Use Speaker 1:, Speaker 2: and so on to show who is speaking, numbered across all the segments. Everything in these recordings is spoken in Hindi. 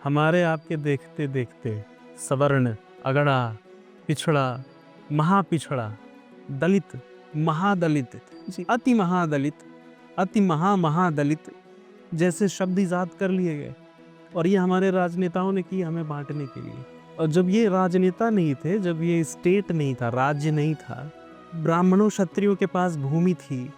Speaker 1: हमारे आपके देखते देखते सवर्ण, अगड़ा, पिछड़ा, महापिछड़ा, दलित, महादलित, अति महादलित, अति महामहादलित जैसे शब्द इजाद कर लिए गए और ये हमारे राजनेताओं ने की हमें बांटने के लिए। और जब ये राजनेता नहीं थे, जब ये स्टेट नहीं था, राज्य नहीं था, ब्राह्मणों क्षत्रियों के पास भूमि थी,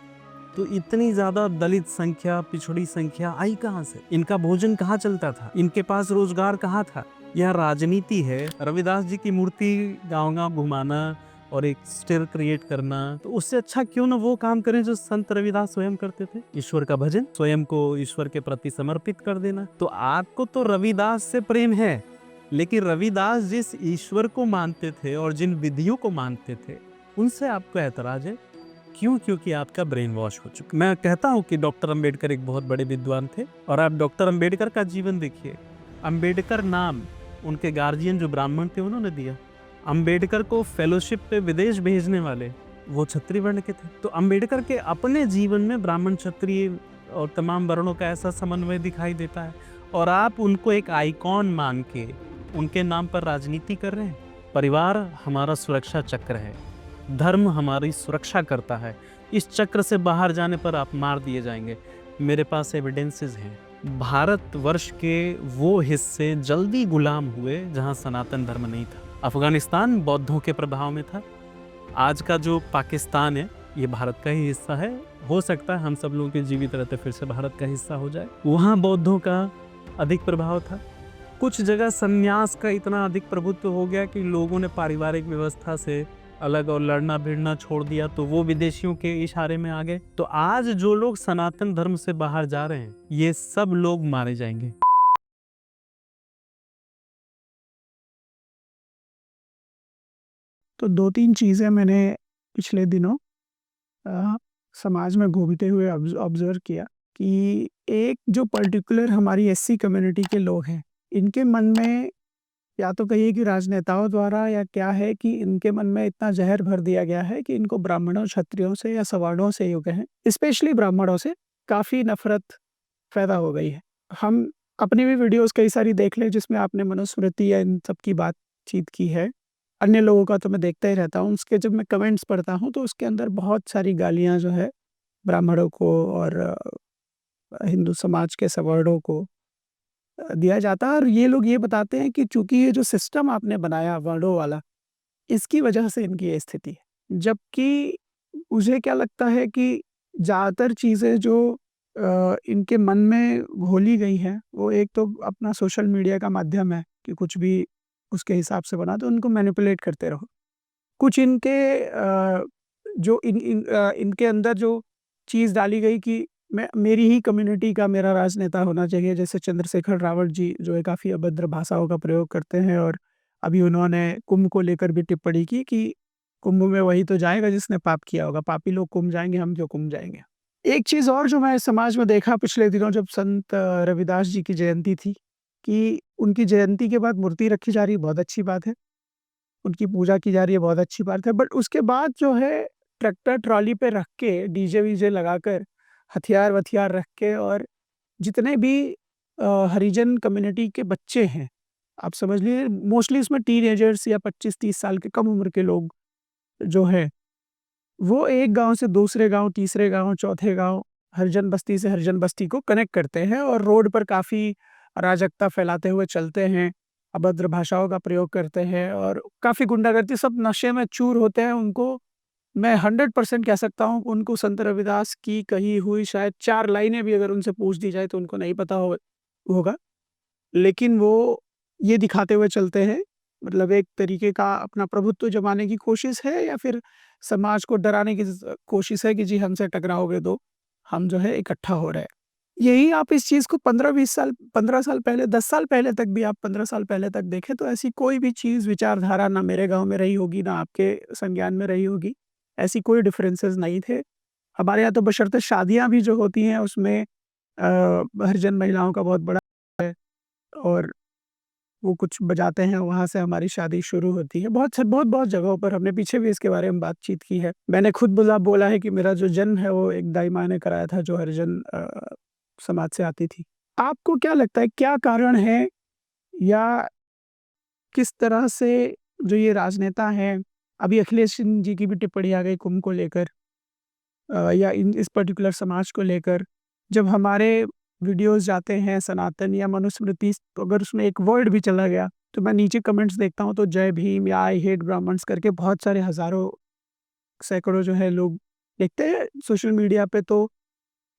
Speaker 1: तो इतनी ज्यादा दलित संख्या, पिछड़ी संख्या आई कहाँ से? इनका भोजन कहाँ चलता था? इनके पास रोजगार कहाँ था? यह राजनीति है। रविदास जी की मूर्ति गांव-गांव घुमाना और एक स्टिर क्रिएट करना, तो उससे अच्छा क्यों ना वो काम करें जो संत रविदास स्वयं करते थे? ईश्वर का भजन, स्वयं को ईश्वर के प्रति समर्पित कर देना। तो आपको तो रविदास से प्रेम है, लेकिन रविदास जिस ईश्वर को मानते थे और जिन विधियों को मानते थे, उनसे आपको ऐतराज है। क्यों? क्योंकि आपका ब्रेन वॉश हो चुका। मैं कहता हूँ कि डॉक्टर अंबेडकर एक बहुत बड़े विद्वान थे और आप डॉक्टर अंबेडकर का जीवन देखिए। अंबेडकर नाम उनके गार्जियन जो ब्राह्मण थे उन्होंने दिया। अंबेडकर को फेलोशिप पे विदेश भेजने वाले वो क्षत्रिय वर्ण के थे। तो अंबेडकर के अपने जीवन में ब्राह्मण, क्षत्रिय और तमाम वर्णों का ऐसा समन्वय दिखाई देता है और आप उनको एक आइकॉन मान के उनके नाम पर राजनीति कर रहे हैं। परिवार हमारा सुरक्षा चक्र है, धर्म हमारी सुरक्षा करता है। इस चक्र से बाहर जाने पर आप मार दिए जाएंगे। मेरे पास एविडेंसेस हैं। भारतवर्ष के वो हिस्से जल्दी गुलाम हुए जहां सनातन धर्म नहीं था। अफगानिस्तान बौद्धों के प्रभाव में था। आज का जो पाकिस्तान है ये भारत का ही हिस्सा है। हो सकता है हम सब लोग के जीवित रहते फिर से भारत का हिस्सा हो जाए। वहाँ बौद्धों का अधिक प्रभाव था। कुछ जगह संन्यास का इतना अधिक प्रभुत्व हो गया कि लोगों ने पारिवारिक व्यवस्था से अलग और लड़ना भिड़ना छोड़ दिया, तो वो विदेशियों के इशारे में आ गए। तो आज जो लोग सनातन धर्म से बाहर जा रहे हैं, ये सब लोग मारे जाएंगे।
Speaker 2: तो 2-3 चीज़ें मैंने पिछले दिनों समाज में घूमते हुए ऑब्ज़र्व किया कि एक जो पर्टिकुलर हमारी एससी कम्युनिटी के लोग हैं, इनके मन में या तो कहिए कि राजनेताओं द्वारा या क्या है कि इनके मन में इतना ज़हर भर दिया गया है कि इनको ब्राह्मणों, क्षत्रियों से या सवर्णों से यूँ कहें, स्पेशली ब्राह्मणों से काफ़ी नफ़रत पैदा हो गई है। हम अपनी भी वीडियोज़ कई सारी देख लें जिसमें आपने मनुस्मृति या इन सब की बातचीत की है। अन्य लोगों का तो मैं देखता ही रहता हूँ, उसके जब मैं कमेंट्स पढ़ता हूँ तो उसके अंदर बहुत सारी गालियाँ जो है ब्राह्मणों को और हिंदू समाज के सवर्णों को दिया जाता है और ये लोग ये बताते हैं कि चूँकि ये जो सिस्टम आपने बनाया वर्णों वाला, इसकी वजह से इनकी ये स्थिति है। जबकि मुझे क्या लगता है कि ज़्यादातर चीज़ें जो इनके मन में घोली गई हैं, वो एक तो अपना सोशल मीडिया का माध्यम है कि कुछ भी उसके हिसाब से बना दो, उनको मैनिपुलेट करते रहो। कुछ इनके जो इनके अंदर जो चीज़ डाली गई कि मैं मेरी ही कम्युनिटी का मेरा राजनेता होना चाहिए, जैसे चंद्रशेखर रावत जी जो है काफ़ी अभद्र भाषाओं का प्रयोग करते हैं और अभी उन्होंने कुंभ को लेकर भी टिप्पणी की कि कुंभ में वही तो जाएगा जिसने पाप किया होगा, पापी लोग कुंभ जाएँगे, हम क्यों कुंभ जाएँगे। एक चीज़ और जो मैं समाज में देखा पिछले दिनों जब संत रविदास जी की जयंती थी, कि उनकी जयंती के बाद मूर्ति रखी जा रही है, बहुत अच्छी बात है। उनकी पूजा की जा रही है, बहुत अच्छी बात है। बट उसके बाद जो है ट्रैक्टर ट्रॉली पे रख के डीजे-वीजे लगाकर, हथियार-वथियार रख के और जितने भी हरिजन कम्युनिटी के बच्चे हैं, आप समझ लीजिए मोस्टली इसमें टीनेजर्स या 25-30 साल के कम उम्र के लोग जो हैं, वो एक गाँव से दूसरे गाँव, तीसरे गाँव, चौथे गाँव, हरिजन बस्ती से हरिजन बस्ती को कनेक्ट करते हैं और रोड पर काफ़ी अराजकता फैलाते हुए चलते हैं, अभद्र भाषाओं का प्रयोग करते हैं और काफ़ी गुंडागर्दी, सब नशे में चूर होते हैं। उनको मैं 100% कह सकता हूँ, उनको संत रविदास की कही हुई शायद 4 लाइनें भी अगर उनसे पूछ दी जाए तो उनको नहीं पता होगा। लेकिन वो ये दिखाते हुए चलते हैं, मतलब एक तरीके का अपना प्रभुत्व जमाने की कोशिश है या फिर समाज को डराने की कोशिश है कि जी हमसे टकराओगे तो हम जो है इकट्ठा हो रहे हैं। यही आप इस चीज़ को 15-20 साल 15 साल पहले, 10 साल पहले तक भी आप 15 साल पहले तक देखें तो ऐसी कोई भी चीज़ विचारधारा ना मेरे गाँव में रही होगी, ना आपके संज्ञान में रही होगी। ऐसी कोई डिफरेंसेस नहीं थे। हमारे यहाँ तो बशर्ते शादियाँ भी जो होती हैं उसमें हरिजन महिलाओं का बहुत बड़ा और वो कुछ बजाते हैं, वहाँ से हमारी शादी शुरू होती है। बहुत जगहों पर हमने पीछे भी इसके बारे में बातचीत की है। मैंने खुद बोला है कि मेरा जो जन्म है वो एक दाई माँ ने कराया था जो हरिजन समाज से आती थी। आपको क्या लगता है क्या कारण है या किस तरह से जो ये राजनेता हैं, अभी अखिलेश सिंह जी की भी टिप्पणी आ गई कुंभ को लेकर, या इस पर्टिकुलर समाज को लेकर। जब हमारे वीडियोस जाते हैं सनातन या मनुस्मृति, तो अगर उसमें एक वर्ड भी चला गया, तो मैं नीचे कमेंट्स देखता हूँ तो जय भीम या आई हेट ब्राह्मण्स करके बहुत सारे हज़ारों, सैकड़ों जो है लोग लिखते हैं सोशल मीडिया पे। तो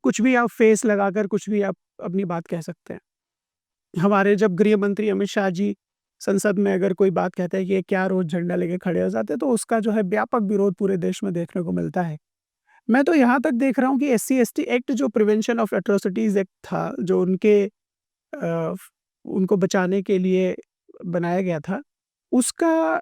Speaker 2: कुछ भी आप फेस लगाकर कुछ भी आप अपनी बात कह सकते हैं। हमारे जब गृह मंत्री अमित शाह जी संसद में अगर कोई बात कहते हैं कि ये क्या रोज़ झंडा लेके खड़े हो जाते हैं, तो उसका जो है व्यापक विरोध पूरे देश में देखने को मिलता है। मैं तो यहाँ तक देख रहा हूँ कि एससी-एसटी एक्ट जो प्रिवेंशन ऑफ एट्रोसिटीज़ एक्ट था, जो उनको बचाने के लिए बनाया गया था, उसका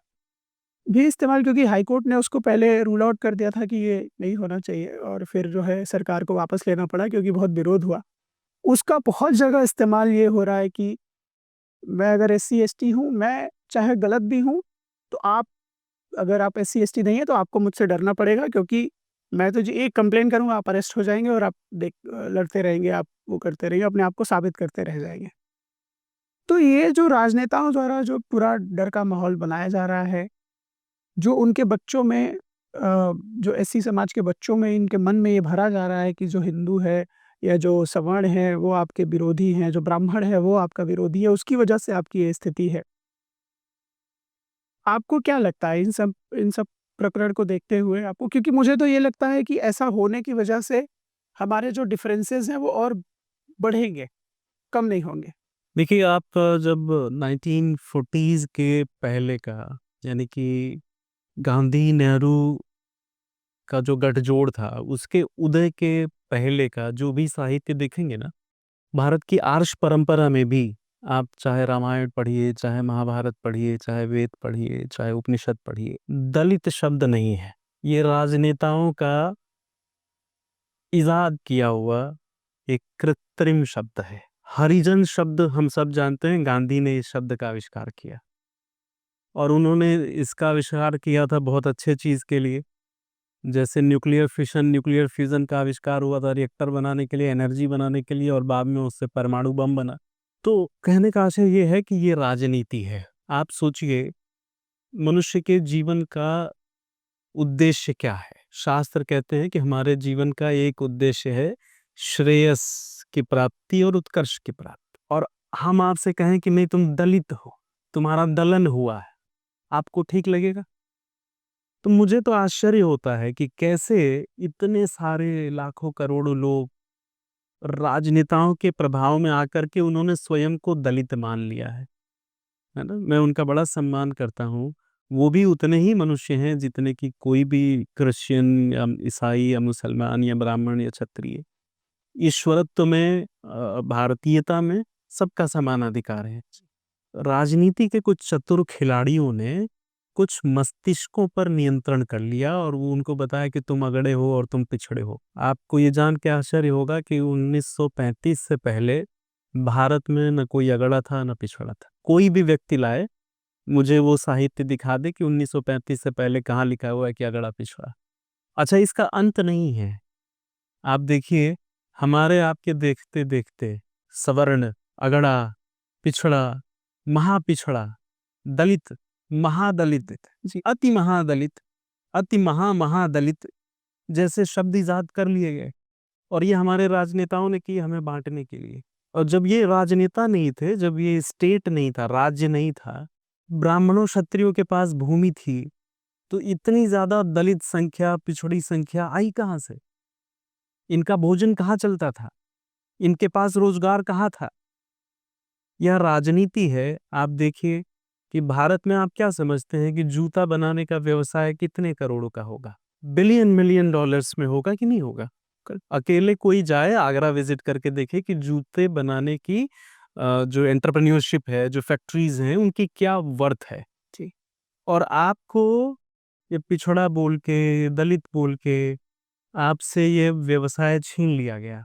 Speaker 2: भी इस्तेमाल, क्योंकि हाई कोर्ट ने उसको पहले रूल आउट कर दिया था कि ये नहीं होना चाहिए, और फिर जो है सरकार को वापस लेना पड़ा क्योंकि बहुत विरोध हुआ। उसका बहुत जगह इस्तेमाल ये हो रहा है कि मैं अगर एससी-एसटी हूँ, मैं चाहे गलत भी हूँ, तो अगर आप एससी-एसटी नहीं है तो आपको मुझसे डरना पड़ेगा, क्योंकि मैं तो जी एक कंप्लेन करूँगा, आप अरेस्ट हो जाएँगे और आप लड़ते रहेंगे, आप वो करते रहेंगे, अपने आप को साबित करते रह जाएँगे। तो ये जो राजनेताओं द्वारा जो पूरा डर का माहौल बनाया जा रहा है, जो उनके बच्चों में जो एससी समाज के बच्चों में, इनके मन में ये भरा जा रहा है कि जो हिंदू है या जो सवर्ण है वो आपके विरोधी हैं, जो ब्राह्मण है वो आपका विरोधी है, उसकी वजह से आपकी ये स्थिति है। आपको क्या लगता है इन सब प्रकरण को देखते हुए आपको? क्योंकि मुझे तो ये लगता है कि ऐसा होने की वजह से हमारे जो डिफरेंसेस हैं वो और बढ़ेंगे, कम नहीं होंगे।
Speaker 1: देखिए, आप जब 1940s के पहले का, यानी कि गांधी नेहरू का जो गठजोड़ था, उसके उदय के पहले का जो भी साहित्य देखेंगे ना, भारत की आर्ष परंपरा में भी आप चाहे रामायण पढ़िए, चाहे महाभारत पढ़िए, चाहे वेद पढ़िए, चाहे उपनिषद पढ़िए, दलित शब्द नहीं है। ये राजनेताओं का इजाद किया हुआ एक कृत्रिम शब्द है। हरिजन शब्द हम सब जानते हैं, गांधी ने इस शब्द का आविष्कार किया, और उन्होंने इसका आविष्कार किया था बहुत अच्छे चीज के लिए। जैसे न्यूक्लियर फिशन, न्यूक्लियर फ्यूजन का आविष्कार हुआ था रिएक्टर बनाने के लिए, एनर्जी बनाने के लिए, और बाद में उससे परमाणु बम बना। तो कहने का आशय ये है कि ये राजनीति है। आप सोचिए, मनुष्य के जीवन का उद्देश्य क्या है? शास्त्र कहते हैं कि हमारे जीवन का एक उद्देश्य है श्रेयस की प्राप्ति और उत्कर्ष की प्राप्ति। और हम आपसे कहें कि नहीं, तुम दलित हो, तुम्हारा दलन हुआ है, आपको ठीक लगेगा? तो मुझे तो आश्चर्य होता है कि कैसे इतने सारे लाखों करोड़ों लोग राजनेताओं के प्रभाव में आकर के उन्होंने स्वयं को दलित मान लिया है ना? मैं उनका बड़ा सम्मान करता हूँ। वो भी उतने ही मनुष्य हैं जितने कि कोई भी क्रिश्चियन या ईसाई या मुसलमान या ब्राह्मण या क्षत्रिय। ईश्वरत्व में, भारतीयता में सबका समान अधिकार है। राजनीति के कुछ चतुर खिलाड़ियों ने कुछ मस्तिष्कों पर नियंत्रण कर लिया और वो उनको बताया कि तुम अगड़े हो और तुम पिछड़े हो। आपको ये जान के आश्चर्य होगा कि 1935 से पहले भारत में न कोई अगड़ा था न पिछड़ा था। कोई भी व्यक्ति लाए, मुझे वो साहित्य दिखा दे कि 1935 से पहले कहाँ लिखा हुआ है कि अगड़ा पिछड़ा। अच्छा, इसका अंत नहीं है। आप देखिए, हमारे आपके देखते देखते सवर्ण, अगड़ा, पिछड़ा, महापिछड़ा, दलित, महादलित,
Speaker 2: जी।
Speaker 1: अति महादलित, अति महादलित जैसे शब्द इजाद कर लिए गए, और ये हमारे राजनेताओं ने की हमें बांटने के लिए। और जब ये राजनेता नहीं थे, जब ये स्टेट नहीं था, राज्य नहीं था, ब्राह्मणों क्षत्रियों के पास भूमि थी, तो इतनी ज्यादा दलित संख्या, पिछड़ी संख्या आई कहाँ से? इनका भोजन कहाँ चलता था? इनके पास रोजगार कहाँ था? यह राजनीति है। आप देखिए कि भारत में आप क्या समझते हैं कि जूता बनाने का व्यवसाय कितने करोड़ों का होगा? बिलियन मिलियन डॉलर्स में होगा कि नहीं होगा? अकेले कोई जाए आगरा विजिट करके देखे कि जूते बनाने की जो एंटरप्रेन्योरशिप है, जो फैक्ट्रीज हैं, उनकी क्या वर्थ है।
Speaker 2: जी।
Speaker 1: और आपको ये पिछड़ा बोल के, दलित बोल के आपसे ये व्यवसाय छीन लिया गया।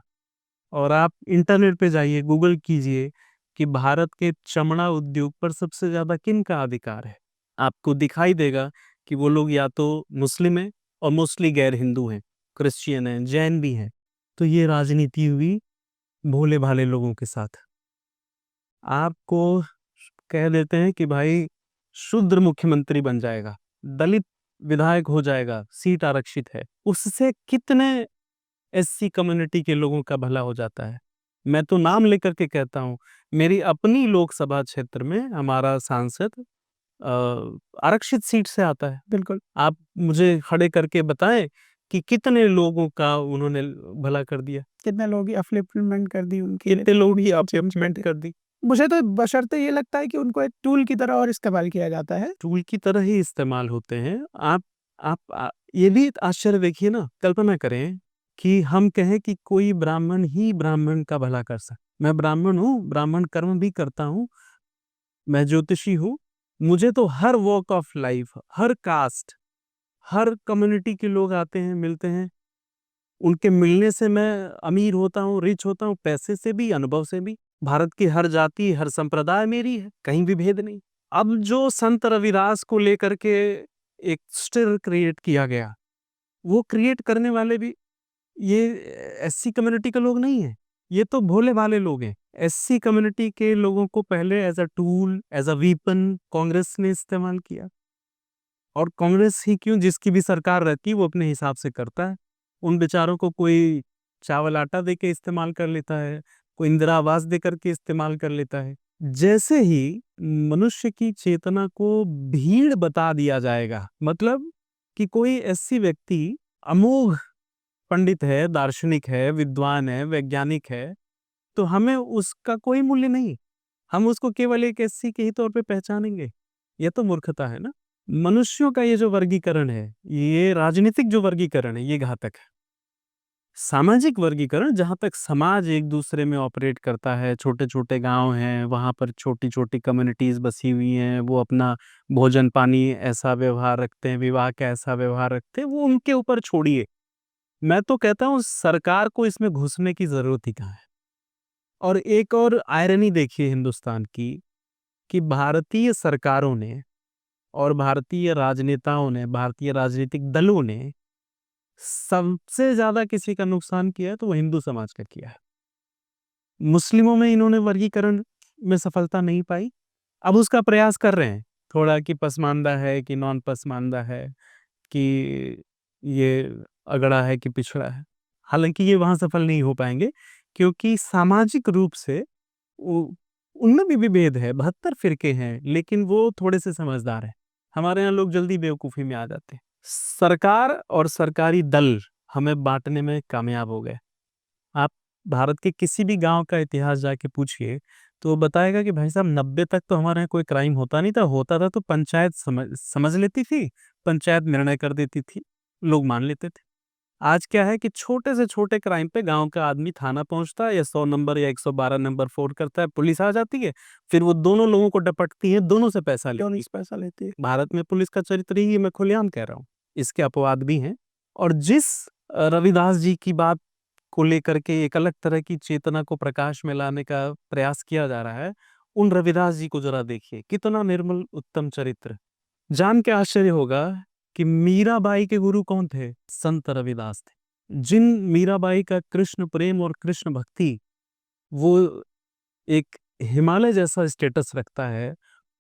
Speaker 1: और आप इंटरनेट पे जाइए, गूगल कीजिए कि भारत के चमड़ा उद्योग पर सबसे ज्यादा किन का अधिकार है। आपको दिखाई देगा कि वो लोग या तो मुस्लिम हैं और मोस्टली गैर हिंदू हैं, क्रिश्चियन हैं, जैन भी हैं। तो ये राजनीति हुई भोले भाले लोगों के साथ। आपको कह देते हैं कि भाई शूद्र मुख्यमंत्री बन जाएगा, दलित विधायक हो जाएगा, सीट आरक्षित है, उससे कितने एससी कम्युनिटी के लोगों का भला हो जाता है। मैं तो नाम लेकर के कहता हूँ, मेरी अपनी लोकसभा क्षेत्र में हमारा सांसद आरक्षित सीट से आता है।
Speaker 2: बिल्कुल।
Speaker 1: आप मुझे खड़े करके बताएं कि कितने लोगों का उन्होंने भला कर दिया,
Speaker 2: कितने लोगों की अपलिफ्टमेंट कर दी उनकी,
Speaker 1: कितने लोगों की
Speaker 2: चेंज
Speaker 1: अपलिफ्टमेंट कर दी।
Speaker 2: मुझे तो बशर्ते ये लगता है कि उनको एक टूल की तरह और इस्तेमाल किया जाता है।
Speaker 1: टूल की तरह ही इस्तेमाल होते हैं। आप ये भी आश्चर्य देखिए ना, कल्पना करें कि हम कहें कि कोई ब्राह्मण ही ब्राह्मण का भला कर सकता। मैं ब्राह्मण हूँ, ब्राह्मण कर्म भी करता हूँ, मैं ज्योतिषी हूँ, मुझे तो हर वॉक ऑफ लाइफ, हर कास्ट, हर कम्युनिटी के लोग आते हैं, मिलते हैं, उनके मिलने से मैं अमीर होता हूँ, रिच होता हूँ, पैसे से भी, अनुभव से भी। भारत की हर जाति, हर संप्रदाय मेरी है, कहीं भी भेद नहीं। अब जो संत रविदास को लेकर के एक स्टिर क्रिएट किया गया, वो क्रिएट करने वाले भी ये एससी कम्युनिटी के लोग नहीं है, ये तो भोले भाले लोग हैं। एससी कम्युनिटी के लोगों को पहले as a tool, as a weapon Congress ने इस्तेमाल किया। और कांग्रेस ही क्यों, जिसकी भी सरकार रहती है वो अपने हिसाब से करता है। उन बेचारों को कोई चावल आटा दे के इस्तेमाल कर लेता है, कोई इंदिरा आवास दे करके इस्तेमाल कर लेता है। जैसे ही मनुष्य की चेतना को भीड़ बता दिया जाएगा, मतलब कि कोई ऐसी व्यक्ति अमोघ पंडित है, दार्शनिक है, विद्वान है, वैज्ञानिक है, तो हमें उसका कोई मूल्य नहीं, हम उसको केवल एक एससी के ही तौर पे पहचानेंगे। ये तो मूर्खता है ना। मनुष्यों का ये जो वर्गीकरण है, ये राजनीतिक जो वर्गीकरण है, ये घातक है। सामाजिक वर्गीकरण, जहाँ तक समाज एक दूसरे में ऑपरेट करता है, छोटे-छोटे गाँव हैं, वहाँ पर छोटी-छोटी कम्युनिटीज़ बसी हुई हैं, वो अपना भोजन-पानी ऐसा व्यवहार रखते हैं, विवाह का ऐसा व्यवहार रखते हैं, वो उनके ऊपर छोड़िए। मैं तो कहता हूँ सरकार को इसमें घुसने की ज़रूरत ही कहाँ है। और एक और आयरनी देखिए हिंदुस्तान की, कि भारतीय सरकारों ने और भारतीय राजनेताओं ने, भारतीय राजनीतिक दलों ने सबसे ज़्यादा किसी का नुकसान किया है तो वो हिंदू समाज का किया है। मुस्लिमों में इन्होंने वर्गीकरण में सफलता नहीं पाई, अब उसका प्रयास कर रहे हैं, थोड़ा कि पसमानदा है कि नॉन पसमानदा है, कि ये अगड़ा है कि पिछड़ा है। हालाँकि ये वहाँ सफल नहीं हो पाएँगे, क्योंकि सामाजिक रूप से उ उनमें भी विभेद है, 72 फ़िरके हैं, लेकिन वो थोड़े-से समझदार हैं। हमारे यहाँ लोग जल्दी बेवकूफ़ी में आ जाते हैं। सरकार और सरकारी दल हमें बाँटने में कामयाब हो गए। आप भारत के किसी भी गाँव का इतिहास जाके पूछिए, तो वो बताएगा कि भाई साहब 90 तक तो हमारे यहाँ कोई क्राइम होता नहीं था, होता था तो पंचायत समझ लेती थी, पंचायत निर्णय कर देती थी, लोग मान लेते थे। आज क्या है कि छोटे से छोटे क्राइम पे गाँव का आदमी थाना पहुँचता है या 100 नंबर या 112 नंबर फ़ोन करता है, पुलिस आ जाती है, फिर वो दोनों लोगों को डपटती है, दोनों से पैसा
Speaker 2: क्यों
Speaker 1: लेती
Speaker 2: नहीं
Speaker 1: है।
Speaker 2: पैसा लेती है?
Speaker 1: भारत में पुलिस का चरित्र ही, मैं खुलेआम कह रहा हूँ, इसके अपवाद भी हैं। और जिस रविदास जी की बात को लेकर के एक अलग तरह की चेतना को प्रकाश में लाने का प्रयास किया जा रहा है, उन रविदास जी को जरा देखिए, कितना निर्मल उत्तम चरित्र। जान के आश्चर्य होगा कि मीराबाई के गुरु कौन थे? संत रविदास थे। जिन मीराबाई का कृष्ण प्रेम और कृष्ण भक्ति वो एक हिमालय जैसा स्टेटस रखता है,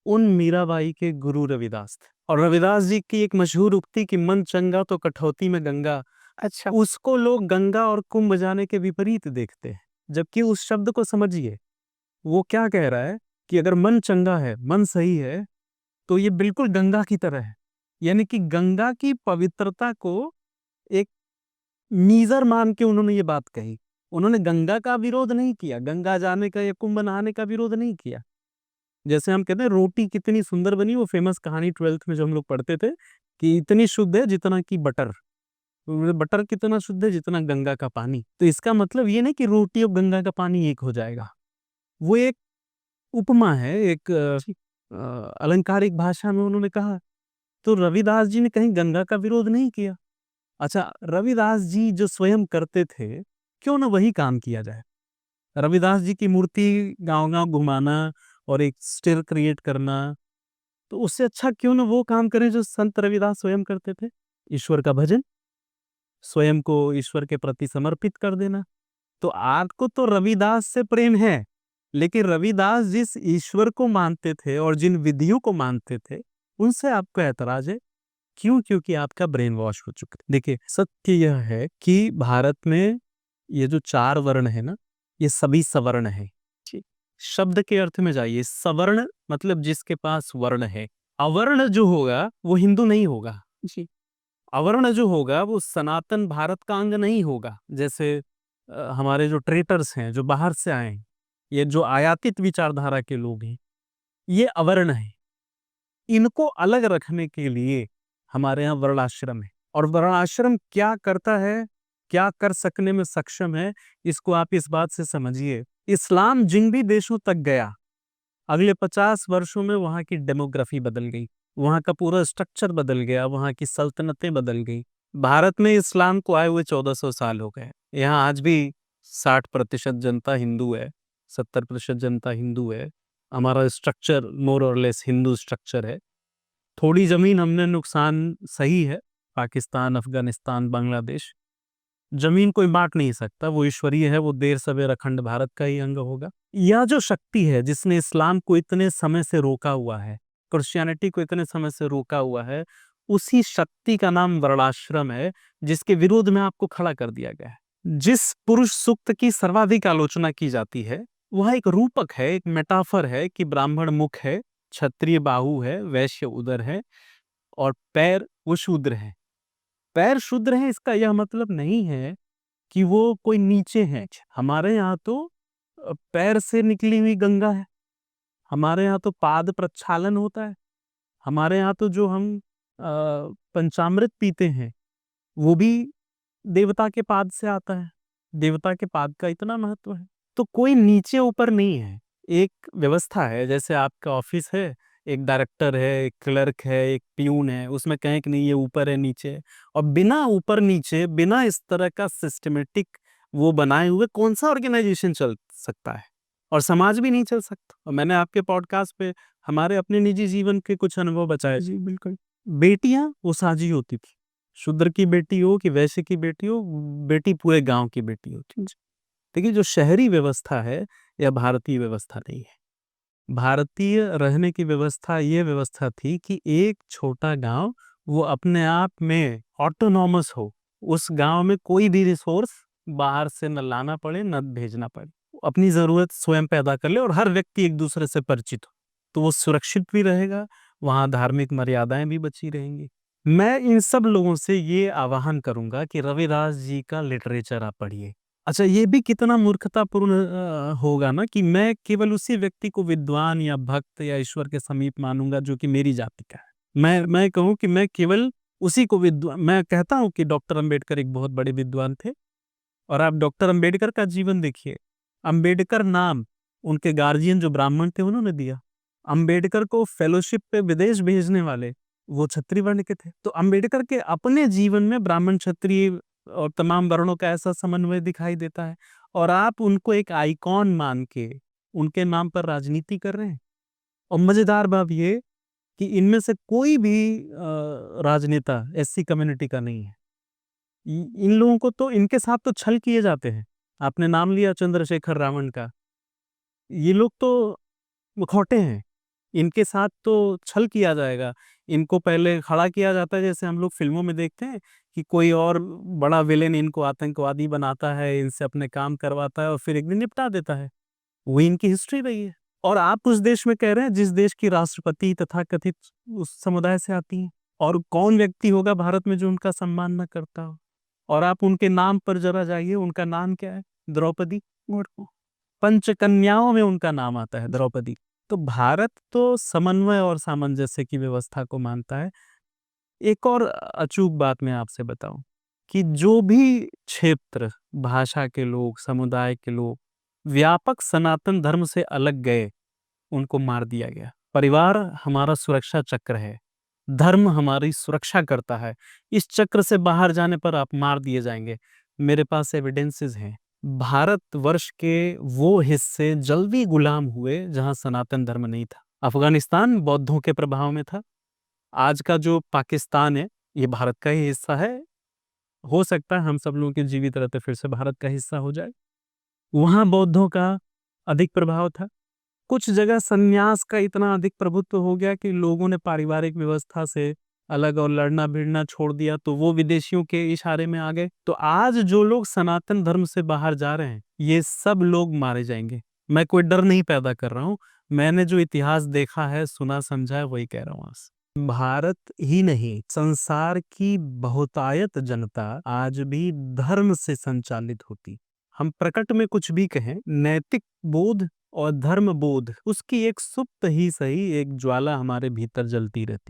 Speaker 1: उन मीराबाई के गुरु रविदास थे। और रविदास जी की एक मशहूर उक्ति कि मन चंगा तो कठौती में गंगा,
Speaker 2: अच्छा।
Speaker 1: उसको लोग गंगा और कुंभ जाने के विपरीत देखते हैं। जबकि उस शब्द को समझिए, वो क्या कह रहा है कि अगर मन चंगा है, मन सही है, तो ये बिल्कुल गंगा की तरह है। यानी कि गंगा की पवित्रता को एक मीज़र मान के उन्होंने ये बात कही। उन्होंने गंगा का विरोध नहीं किया, गंगा जाने का या कुंभ नहाने का विरोध नहीं किया। जैसे हम कहते हैं रोटी कितनी सुंदर बनी, वो फेमस कहानी 12th में जो हम लोग पढ़ते थे, कि इतनी शुद्ध है जितना कि बटर। बटर कितना शुद्ध है जितना गंगा का पानी। तो इसका मतलब ये नहीं कि रोटी और गंगा का पानी एक हो जाएगा। वो एक उपमा है, एक अलंकारिक भाषा में उन्होंने कहा। तो रविदास जी ने कहीं गंगा का विरोध नहीं किया। अच्छा, रविदास जी जो स्वयं करते थे, क्यों ना वही काम किया जाए। रविदास जी की मूर्ति गाँव-गाँव घुमाना और एक स्टिर क्रिएट करना, तो उससे अच्छा क्यों ना वो काम करें जो संत रविदास स्वयं करते थे। ईश्वर का भजन, स्वयं को ईश्वर के प्रति समर्पित कर देना। तो आपको तो रविदास से प्रेम है, लेकिन रविदास जिस ईश्वर को मानते थे और जिन विधियों को मानते थे, उनसे आपको ऐतराज है। क्यों? क्योंकि आपका ब्रेन वॉश हो चुका है। देखिए, सत्य यह है कि भारत में ये जो 4 वर्ण है ना, ये सभी सवर्ण है।
Speaker 2: जी।
Speaker 1: शब्द के अर्थ में जाइए, सवर्ण मतलब जिसके पास वर्ण है। अवर्ण जो होगा वो हिंदू नहीं होगा।
Speaker 2: जी।
Speaker 1: अवर्ण जो होगा वो सनातन भारत का अंग नहीं होगा। जैसे हमारे जो ट्रेटर्स हैं, जो बाहर से आए हैं, ये जो आयातित विचारधारा के लोग हैं, ये अवर्ण है। इनको अलग रखने के लिए हमारे यहाँ वर्णाश्रम है। और वर्णाश्रम क्या करता है, क्या कर सकने में सक्षम है, इसको आप इस बात से समझिए। इस्लाम जिन भी देशों तक गया, अगले 50 वर्षों में वहाँ की डेमोग्राफी बदल गई, वहाँ का पूरा स्ट्रक्चर बदल गया, वहाँ की सल्तनतें बदल गई। भारत में इस्लाम को आए हुए 1400 साल हो गए। यहाँ आज भी 60% जनता हिंदू है, 70% जनता हिंदू है। हमारा स्ट्रक्चर मोर और लेस हिंदू स्ट्रक्चर है। थोड़ी जमीन हमने नुकसान सही है, पाकिस्तान, अफगानिस्तान, बांग्लादेश, जमीन कोई बांट नहीं सकता, वो ईश्वरीय है, वो देर सवेर अखंड भारत का ही अंग होगा। यह जो शक्ति है जिसने इस्लाम को इतने समय से रोका हुआ है, क्रिश्चियनिटी को इतने समय से रोका हुआ है, उसी शक्ति का नाम वर्णाश्रम है, जिसके विरोध में आपको खड़ा कर दिया गया है। जिस पुरुष सूक्त की सर्वाधिक आलोचना की जाती है, वह एक रूपक है, एक मेटाफर है कि ब्राह्मण मुख है, क्षत्रिय बाहु है, वैश्य उदर है और पैर वो शूद्र है। पैर शूद्र है इसका यह मतलब नहीं है कि वो कोई नीचे है। हमारे यहाँ तो पैर से निकली हुई गंगा है, हमारे यहाँ तो पाद प्रक्षालन होता है, हमारे यहाँ तो जो हम पंचामृत पीते हैं वो भी देवता के पाद से आता है। देवता के पाद का इतना महत्व है। तो कोई नीचे ऊपर नहीं है, एक व्यवस्था है। जैसे आपका ऑफिस है, एक डायरेक्टर है, एक क्लर्क है, एक पियून है, उसमें कहें कि नहीं ये ऊपर है नीचे है। और बिना ऊपर नीचे, बिना इस तरह का सिस्टमेटिक वो बनाए हुए कौन सा ऑर्गेनाइजेशन चल सकता है, और समाज भी नहीं चल सकता। और मैंने आपके पॉडकास्ट पे हमारे अपने निजी जीवन के कुछ अनुभव बताए।
Speaker 2: जी, बिल्कुल।
Speaker 1: बेटियां वो साझी होती थी, शूद्र की बेटी हो कि वैश्य की बेटी हो, बेटी पूरे गांव की बेटी होती। देखिए, जो शहरी व्यवस्था है यह भारतीय व्यवस्था नहीं है। भारतीय रहने की व्यवस्था ये व्यवस्था थी कि एक छोटा गांव वो अपने आप में ऑटोनॉमस हो, उस गांव में कोई भी रिसोर्स बाहर से न लाना पड़े न भेजना पड़े, अपनी जरूरत स्वयं पैदा कर ले और हर व्यक्ति एक दूसरे से परिचित हो, तो वो सुरक्षित भी रहेगा, वहां धार्मिक मर्यादाएं भी बची रहेंगी। मैं इन सब लोगों से ये आह्वान करूंगा कि रविदास जी का लिटरेचर आप पढ़िए। अच्छा, ये भी कितना मूर्खतापूर्ण होगा ना कि मैं केवल उसी व्यक्ति को विद्वान या भक्त या ईश्वर के समीप मानूंगा जो कि मेरी जाति का है। मैं कहूं कि मैं केवल उसी को विद्वान, मैं कहता हूं कि डॉक्टर अंबेडकर एक बहुत बड़े विद्वान थे, और आप डॉक्टर अंबेडकर का जीवन देखिए। अंबेडकर नाम उनके गार्जियन जो ब्राह्मण थे उन्होंने दिया। अंबेडकर को फेलोशिप पे विदेश भेजने वाले वो क्षत्रिय वर्ण के थे। तो अंबेडकर के अपने जीवन में ब्राह्मण, क्षत्रिय और तमाम वर्णों का ऐसा समन्वय दिखाई देता है, और आप उनको एक आइकॉन मान के उनके नाम पर राजनीति कर रहे हैं। और मजेदार बात ये कि इनमें से कोई भी राजनेता एससी कम्युनिटी का नहीं है। इन लोगों को तो, इनके साथ तो छल किए जाते हैं। आपने नाम लिया चंद्रशेखर रावण का, ये लोग तो मुखौटे हैं, इनके साथ तो छल किया जाएगा। इनको पहले खड़ा किया जाता है, जैसे हम लोग फिल्मों में देखते हैं कि कोई और बड़ा विलेन इनको आतंकवादी बनाता है, इनसे अपने काम करवाता है और फिर एक दिन निपटा देता है। वही इनकी हिस्ट्री रही है। और आप उस देश में कह रहे हैं जिस देश की राष्ट्रपति तथा कथित उस समुदाय से आती हैं, और कौन व्यक्ति होगा भारत में जो उनका सम्मान न करता हो। और आप उनके नाम पर जरा जाइए, उनका नाम क्या है? द्रौपदी मुर्मू। पंचकन्याओं में उनका नाम आता है, द्रौपदी। तो भारत तो समन्वय और सामंजस्य की व्यवस्था को मानता है। एक और अचूक बात मैं आपसे बताऊं कि जो भी क्षेत्र, भाषा के लोग, समुदाय के लोग व्यापक सनातन धर्म से अलग गए, उनको मार दिया गया। परिवार हमारा सुरक्षा चक्र है, धर्म हमारी सुरक्षा करता है। इस चक्र से बाहर जाने पर आप मार दिए जाएंगे। मेरे पास एविडेंसेस हैं। भारतवर्ष के वो हिस्से जल्दी गुलाम हुए जहां सनातन धर्म नहीं था। अफगानिस्तान बौद्धों के प्रभाव में था। आज का जो पाकिस्तान है ये भारत का ही हिस्सा है। हो सकता है हम सब लोगों के जीवित रहते फिर से भारत का हिस्सा हो जाए। वहां बौद्धों का अधिक प्रभाव था। कुछ जगह संन्यास का इतना अधिक प्रभुत्व हो गया कि लोगों ने पारिवारिक व्यवस्था से अलग और लड़ना भिड़ना छोड़ दिया, तो वो विदेशियों के इशारे में आ गए। तो आज जो लोग सनातन धर्म से बाहर जा रहे हैं, ये सब लोग मारे जाएंगे। मैं कोई डर नहीं पैदा कर रहा हूँ, मैंने जो इतिहास देखा है, सुना समझा है, वही कह रहा हूँ आज। भारत ही नहीं, संसार की बहुतायत जनता आज भी धर्म से संचालित होती। हम प्रकट में कुछ भी कहें, नैतिक बोध और धर्म बोध, उसकी एक सुप्त ही सही एक ज्वाला हमारे भीतर जलती रहती।